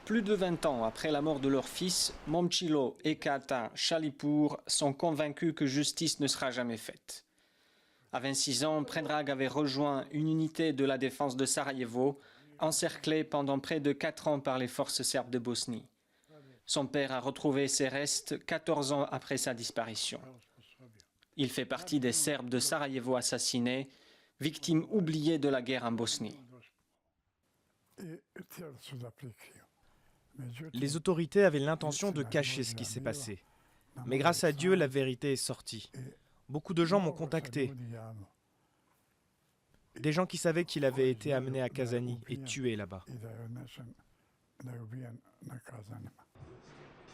Plus de 20 ans après la mort de leur fils, Momcilo et Kata Chalipur sont convaincus que justice ne sera jamais faite. À 26 ans, Predrag avait rejoint une unité de la défense de Sarajevo, encerclée pendant près de 4 ans par les forces serbes de Bosnie. Son père a retrouvé ses restes 14 ans après sa disparition. Il fait partie des Serbes de Sarajevo assassinés, victimes oubliées de la guerre en Bosnie. Les autorités avaient l'intention de cacher ce qui s'est passé. Mais grâce à Dieu, la vérité est sortie. Beaucoup de gens m'ont contacté. Des gens qui savaient qu'il avait été amené à Kazani et tué là-bas.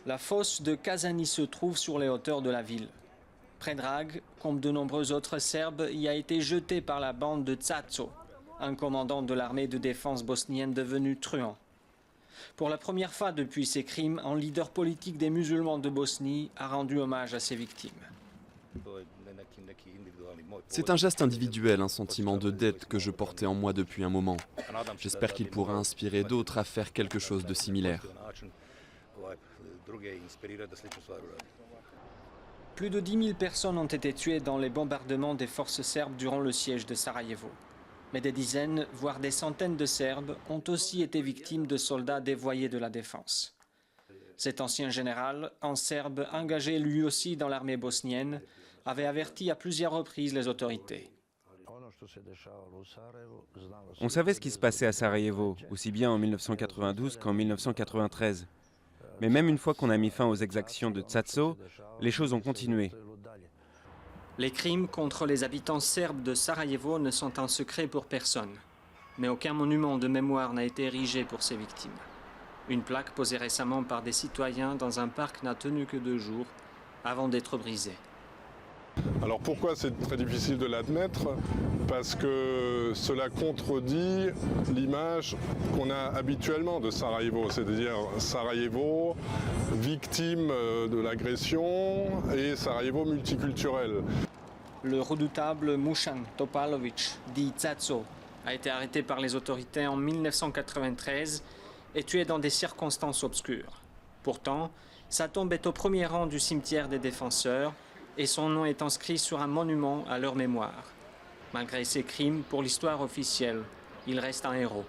La fosse de Kazani se trouve sur les hauteurs de la ville. Predrag, comme de nombreux autres Serbes, y a été jeté par la bande de Tsato, un commandant de l'armée de défense bosnienne devenu truand. Pour la première fois depuis ces crimes, un leader politique des musulmans de Bosnie a rendu hommage à ses victimes. C'est un geste individuel, un sentiment de dette que je portais en moi depuis un moment. J'espère qu'il pourra inspirer d'autres à faire quelque chose de similaire. Plus de 10 000 personnes ont été tuées dans les bombardements des forces serbes durant le siège de Sarajevo. Mais des dizaines, voire des centaines de Serbes ont aussi été victimes de soldats dévoyés de la défense. Cet ancien général, un Serbe engagé lui aussi dans l'armée bosnienne, avait averti à plusieurs reprises les autorités. On savait ce qui se passait à Sarajevo, aussi bien en 1992 qu'en 1993. Mais même une fois qu'on a mis fin aux exactions de Tsato, les choses ont continué. Les crimes contre les habitants serbes de Sarajevo ne sont un secret pour personne. Mais aucun monument de mémoire n'a été érigé pour ces victimes. Une plaque posée récemment par des citoyens dans un parc n'a tenu que 2 jours avant d'être brisée. Alors pourquoi c'est très difficile de l'admettre? Parce que cela contredit l'image qu'on a habituellement de Sarajevo, c'est-à-dire Sarajevo, victime de l'agression et Sarajevo multiculturel. Le redoutable Musan Topalovic, dit Tsato, a été arrêté par les autorités en 1993 et tué dans des circonstances obscures. Pourtant, sa tombe est au premier rang du cimetière des défenseurs et son nom est inscrit sur un monument à leur mémoire. Malgré ses crimes, pour l'histoire officielle, il reste un héros.